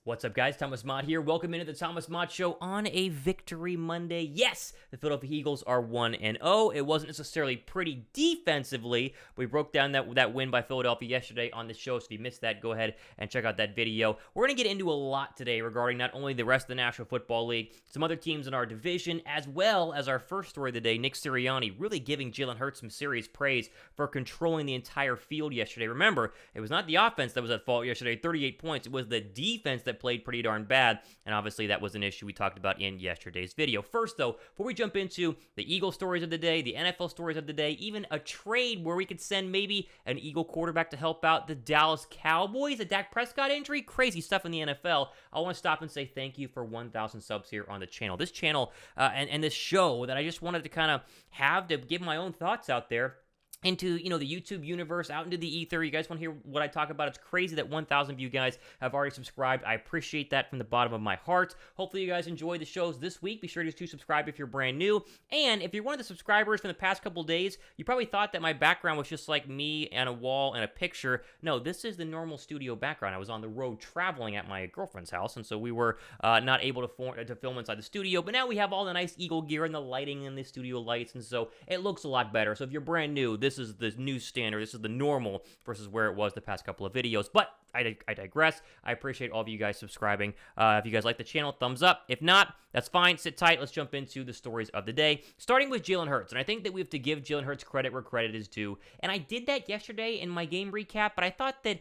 What's up, guys? Thomas Mott here. Welcome into the Thomas Mott Show on a Victory Monday. Yes, the Philadelphia Eagles are 1-0. It wasn't necessarily pretty defensively. We broke down that win by Philadelphia yesterday on the show, so if you missed that, go ahead and check out that video. We're going to get into a lot today regarding not only the rest of the National Football League, some other teams in our division, as well as our first story of the day, Nick Sirianni really giving Jalen Hurts some serious praise for controlling the entire field yesterday. Remember, it was not the offense that was at fault yesterday, 38 points. It was the defense that played pretty darn bad, and obviously that was an issue we talked about in yesterday's video. First, though, before we jump into the Eagle stories of the day, the NFL stories of the day, even a trade where we could send maybe an Eagle quarterback to help out the Dallas Cowboys, a Dak Prescott injury, crazy stuff in the NFL, I want to stop and say thank you for 1,000 subs here on the channel. This channel and this show that I just wanted to kind of have to give my own thoughts out there into, the YouTube universe, out into the ether. You guys want to hear what I talk about? It's crazy that 1,000 of you guys have already subscribed. I appreciate that from the bottom of my heart. Hopefully you guys enjoy the shows this week. Be sure to subscribe if you're brand new. And if you're one of the subscribers from the past couple days, you probably thought that my background was just like me and a wall and a picture. No, this is the normal studio background. I was on the road traveling at my girlfriend's house, and so we were not able to film inside the studio. But now we have all the nice Eagle gear and the lighting and the studio lights, and so it looks a lot better. So if you're brand new, this is the new standard. This is the normal versus where it was the past couple of videos. But I digress. I appreciate all of you guys subscribing. If you guys like the channel, thumbs up. If not, that's fine. Sit tight. Let's jump into the stories of the day, starting with Jalen Hurts. And I think that we have to give Jalen Hurts credit where credit is due. And I did that yesterday in my game recap, but I thought that,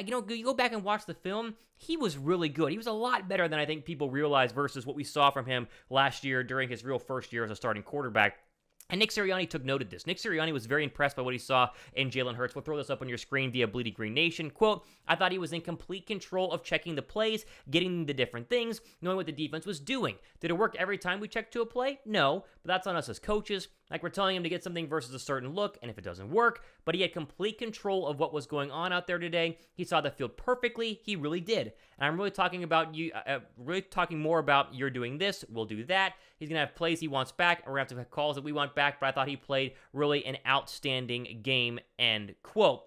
you go back and watch the film, he was really good. He was a lot better than I think people realize versus what we saw from him last year during his real first year as a starting quarterback. And Nick Sirianni took note of this. Nick Sirianni was very impressed by what he saw in Jalen Hurts. We'll throw this up on your screen via Bleedy Green Nation. Quote, I thought he was in complete control of checking the plays, getting the different things, knowing what the defense was doing. Did it work every time we checked to a play? No, but that's on us as coaches. Like, we're telling him to get something versus a certain look, and if it doesn't work, but he had complete control of what was going on out there today. He saw the field perfectly. He really did. And I'm really talking about more about you're doing this, we'll do that. He's going to have plays he wants back, and we're going to have calls that we want back, but I thought he played really an outstanding game, end quote.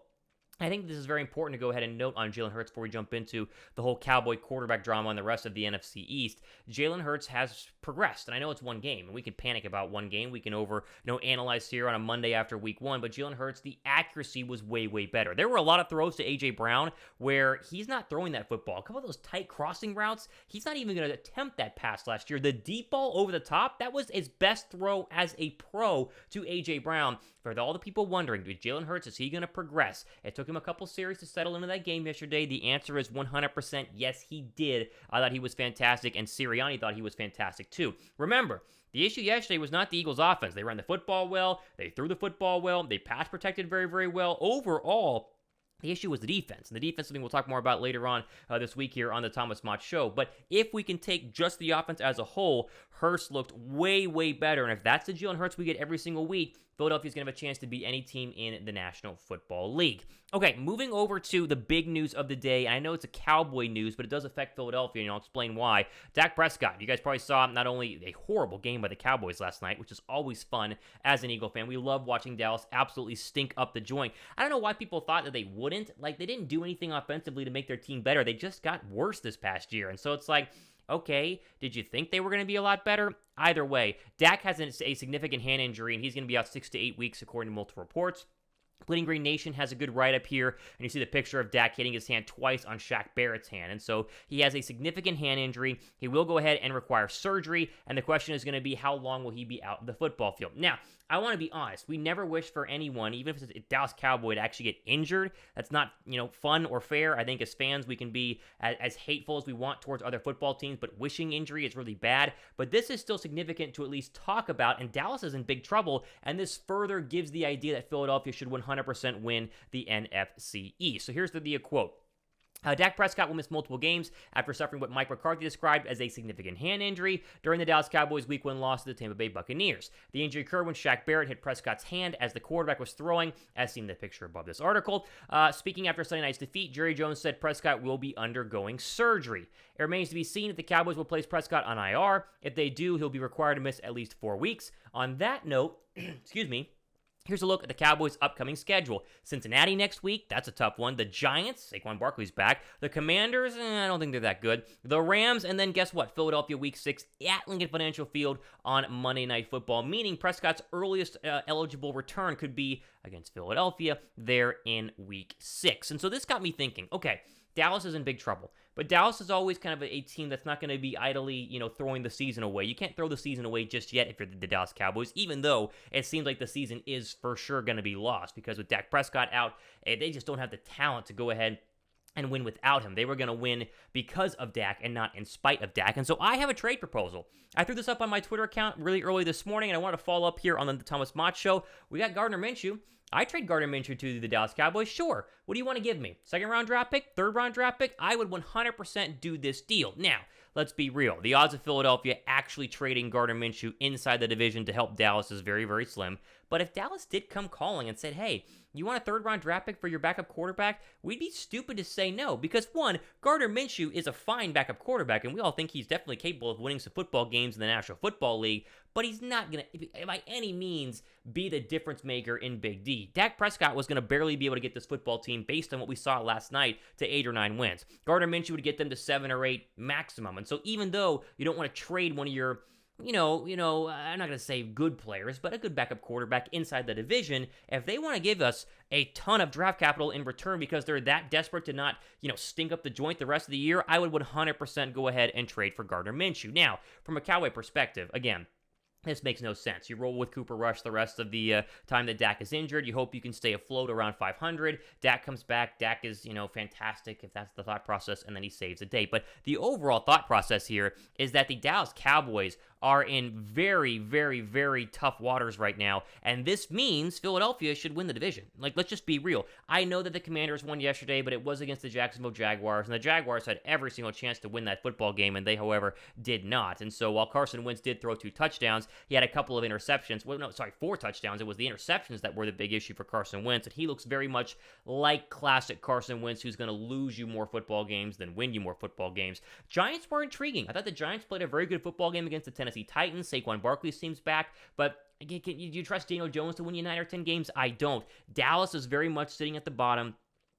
I think this is very important to go ahead and note on Jalen Hurts before we jump into the whole Cowboy quarterback drama and the rest of the NFC East. Jalen Hurts has progressed, and I know it's one game, and we can panic about one game. We can analyze here on a Monday after week one, but Jalen Hurts, the accuracy was way, way better. There were a lot of throws to A.J. Brown where he's not throwing that football. A couple of those tight crossing routes, he's not even going to attempt that pass last year. The deep ball over the top, that was his best throw as a pro to A.J. Brown. For all the people wondering, Jalen Hurts, is he going to progress? It took him a couple series to settle into that game yesterday. The answer is 100% yes, he did. I thought he was fantastic, and Sirianni thought he was fantastic too. Remember, the issue yesterday was not the Eagles' offense. They ran the football well. They threw the football well. They pass protected very, very well. Overall, the issue was the defense, and the defense is something we'll talk more about later on this week here on the Thomas Mott Show. But if we can take just the offense as a whole, Hurts looked way, way better. And if that's the Jalen Hurts we get every single week, Philadelphia's going to have a chance to beat any team in the National Football League. Okay, moving over to the big news of the day. And I know it's a Cowboy news, but it does affect Philadelphia, and I'll explain why. Dak Prescott, you guys probably saw not only a horrible game by the Cowboys last night, which is always fun as an Eagle fan. We love watching Dallas absolutely stink up the joint. I don't know why people thought that they wouldn't. Like, they didn't do anything offensively to make their team better. They just got worse this past year. And so it's like, okay, did you think they were going to be a lot better? Either way, Dak has a significant hand injury, and he's going to be out 6 to 8 weeks, according to multiple reports. Bleeding Green Nation has a good write-up here, and you see the picture of Dak hitting his hand twice on Shaq Barrett's hand, and so he has a significant hand injury. He will go ahead and require surgery, and the question is going to be how long will he be out of the football field. Now, I want to be honest. We never wish for anyone, even if it's a Dallas Cowboy, to actually get injured. That's not, fun or fair. I think as fans, we can be as hateful as we want towards other football teams, but wishing injury is really bad. But this is still significant to at least talk about, and Dallas is in big trouble, and this further gives the idea that Philadelphia should 100% win the NFC East. So here's the quote. Dak Prescott will miss multiple games after suffering what Mike McCarthy described as a significant hand injury during the Dallas Cowboys' Week 1 loss to the Tampa Bay Buccaneers. The injury occurred when Shaq Barrett hit Prescott's hand as the quarterback was throwing, as seen in the picture above this article. Speaking after Sunday night's defeat, Jerry Jones said Prescott will be undergoing surgery. It remains to be seen if the Cowboys will place Prescott on IR. If they do, he'll be required to miss at least 4 weeks. On that note, excuse me, Here's a look at the Cowboys' upcoming schedule. Cincinnati next week, that's a tough one. The Giants, Saquon Barkley's back. The Commanders, I don't think they're that good. The Rams, and then guess what? Philadelphia week 6 at Lincoln Financial Field on Monday Night Football, meaning Prescott's earliest eligible return could be against Philadelphia there in week 6. And so this got me thinking, okay, Dallas is in big trouble. But Dallas is always kind of a team that's not going to be idly, throwing the season away. You can't throw the season away just yet if you're the Dallas Cowboys, even though it seems like the season is for sure going to be lost because with Dak Prescott out, they just don't have the talent to go ahead and win without him. They were going to win because of Dak and not in spite of Dak. And so I have a trade proposal. I threw this up on my Twitter account really early this morning, and I want to follow up here on the Thomas Mott Show. We got Gardner Minshew. I trade Gardner Minshew to the Dallas Cowboys. Sure. What do you want to give me? Second-round draft pick? Third-round draft pick? I would 100% do this deal. Now, let's be real. The odds of Philadelphia actually trading Gardner Minshew inside the division to help Dallas is very, very slim. But if Dallas did come calling and said, hey, you want a third-round draft pick for your backup quarterback? We'd be stupid to say no because, one, Gardner Minshew is a fine backup quarterback, and we all think he's definitely capable of winning some football games in the National Football League, but he's not going to, by any means, be the difference maker in Big D. Dak Prescott was going to barely be able to get this football team, based on what we saw last night, to 8 or 9 wins. Gardner Minshew would get them to 7 or 8 maximum, and so even though you don't want to trade one of your I'm not going to say good players, but a good backup quarterback inside the division, if they want to give us a ton of draft capital in return because they're that desperate to not, stink up the joint the rest of the year, I would 100% go ahead and trade for Gardner Minshew. Now, from a Cowboy perspective, again, this makes no sense. You roll with Cooper Rush the rest of the time that Dak is injured. You hope you can stay afloat around 500. Dak comes back. Dak is, fantastic if that's the thought process, and then he saves the day. But the overall thought process here is that the Dallas Cowboys are in very, very, very tough waters right now, and this means Philadelphia should win the division. Let's just be real. I know that the Commanders won yesterday, but it was against the Jacksonville Jaguars, and the Jaguars had every single chance to win that football game, and they, however, did not. And so while Carson Wentz did throw 2 touchdowns, he had a couple of interceptions. 4 touchdowns. It was the interceptions that were the big issue for Carson Wentz, and he looks very much like classic Carson Wentz, who's going to lose you more football games than win you more football games. Giants were intriguing. I thought the Giants played a very good football game against the Tennessee Titans. Saquon Barkley seems back, but do you trust Daniel Jones to win you 9 or 10 games? I don't. Dallas is very much sitting at the bottom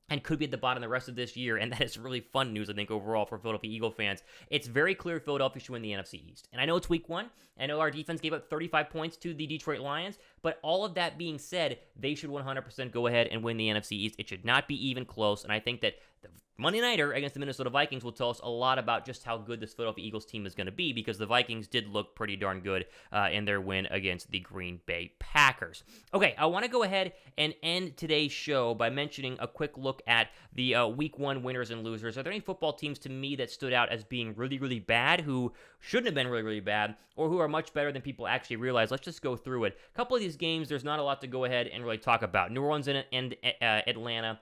and could be at the bottom the rest of this year, and that is really fun news, I think, overall for Philadelphia Eagle fans. It's very clear Philadelphia should win the NFC East. And I know it's week 1. I know our defense gave up 35 points to the Detroit Lions, but all of that being said, they should 100% go ahead and win the NFC East. It should not be even close, and I think that the Monday Nighter against the Minnesota Vikings will tell us a lot about just how good this Philadelphia Eagles team is going to be, because the Vikings did look pretty darn good in their win against the Green Bay Packers. Okay, I want to go ahead and end today's show by mentioning a quick look at the Week 1 winners and losers. Are there any football teams to me that stood out as being really, really bad, who shouldn't have been really, really bad, or who are much better than people actually realize? Let's just go through it. A couple of these games, there's not a lot to go ahead and really talk about. New Orleans and Atlanta.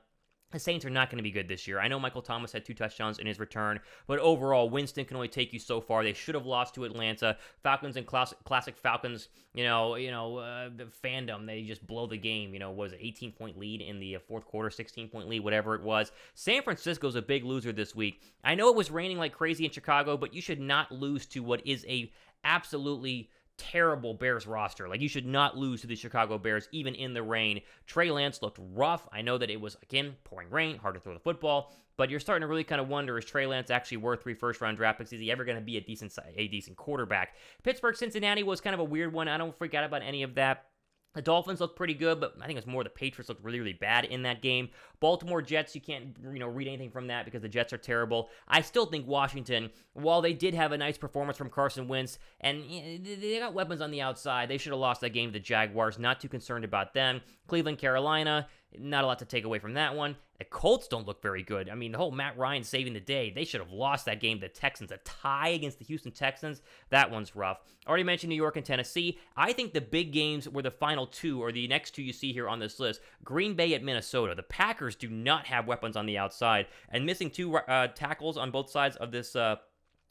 The Saints are not going to be good this year. I know Michael Thomas had 2 touchdowns in his return, but overall, Winston can only take you so far. They should have lost to Atlanta. Falcons and classic Falcons, the fandom, they just blow the game. Was it 18-point lead in the fourth quarter, 16-point lead, whatever it was. San Francisco's a big loser this week. I know it was raining like crazy in Chicago, but you should not lose to what is a absolutely terrible Bears roster. You should not lose to the Chicago Bears, even in the rain. Trey Lance looked rough. I know that it was, again, pouring rain, hard to throw the football, but you're starting to really kind of wonder, is Trey Lance actually worth 3 first-round draft picks? Is he ever going to be a decent quarterback? Pittsburgh-Cincinnati was kind of a weird one. I don't freak out about any of that. The Dolphins looked pretty good, but I think it's more the Patriots looked really, really bad in that game. Baltimore Jets, you can't, read anything from that because the Jets are terrible. I still think Washington, while they did have a nice performance from Carson Wentz, and they got weapons on the outside, they should have lost that game to the Jaguars. Not too concerned about them. Cleveland, Carolina, not a lot to take away from that one. The Colts don't look very good. I mean, the whole Matt Ryan saving the day. They should have lost that game to the Texans. A tie against the Houston Texans, that one's rough. Already mentioned New York and Tennessee. I think the big games were the final 2, or the next 2 you see here on this list. Green Bay at Minnesota. The Packers do not have weapons on the outside, and missing 2 tackles on both sides of this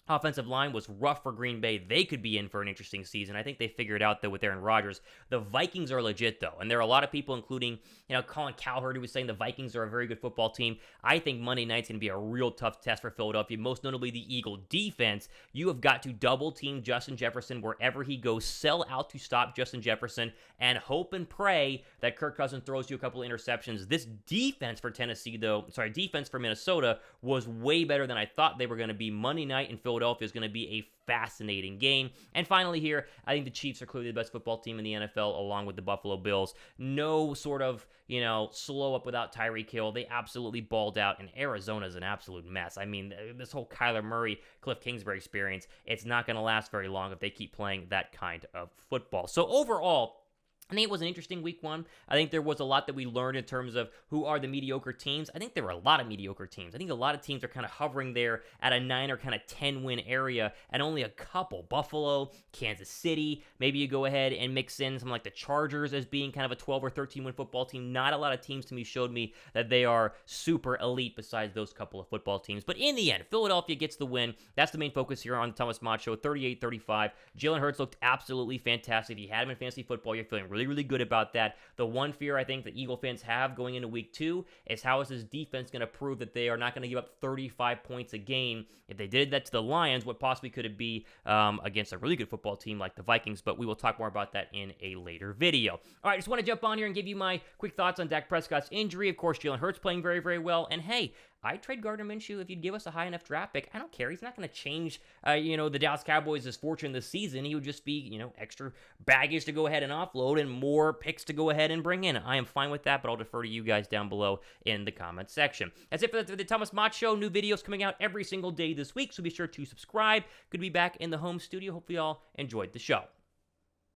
Offensive line was rough for Green Bay. They could be in for an interesting season. I think they figured out that with Aaron Rodgers. The Vikings are legit, though. And there are a lot of people, including, Colin Cowherd, who was saying the Vikings are a very good football team. I think Monday night's going to be a real tough test for Philadelphia, most notably the Eagle defense. You have got to double team Justin Jefferson wherever he goes, sell out to stop Justin Jefferson, and hope and pray that Kirk Cousins throws you a couple of interceptions. This defense for defense for Minnesota was way better than I thought they were going to be. Monday night in Philadelphia is going to be a fascinating game. And finally here, I think the Chiefs are clearly the best football team in the NFL along with the Buffalo Bills. No sort of, slow up without Tyreek Hill. They absolutely balled out, and Arizona's an absolute mess. I mean, this whole Kyler Murray, Cliff Kingsbury experience, it's not going to last very long if they keep playing that kind of football. So overall, I think it was an interesting week one. I think there was a lot that we learned in terms of who are the mediocre teams. I think there were a lot of mediocre teams. I think a lot of teams are kind of hovering there at a 9 or kind of 10 win area, and only a couple. Buffalo, Kansas City. Maybe you go ahead and mix in something like the Chargers as being kind of a 12 or 13 win football team. Not a lot of teams to me showed me that they are super elite besides those couple of football teams. But in the end, Philadelphia gets the win. That's the main focus here on the Thomas Mott Show, 38-35. Jalen Hurts looked absolutely fantastic. If you had him in fantasy football, you're feeling really good about that. The one fear I think that Eagle fans have going into week 2 is how is this defense going to prove that they are not going to give up 35 points a game? If they did that to the Lions, what possibly could it be against a really good football team like the Vikings? But we will talk more about that in a later video. All right, just want to jump on here and give you my quick thoughts on Dak Prescott's injury. Of course, Jalen Hurts playing very, very well. And hey, I'd trade Gardner Minshew if you'd give us a high enough draft pick. I don't care. He's not going to change, the Dallas Cowboys' fortune this season. He would just be, extra baggage to go ahead and offload and more picks to go ahead and bring in. I am fine with that, but I'll defer to you guys down below in the comments section. That's it for the Thomas Mott Show. New videos coming out every single day this week, so be sure to subscribe. Good to be back in the home studio. Hopefully you all enjoyed the show.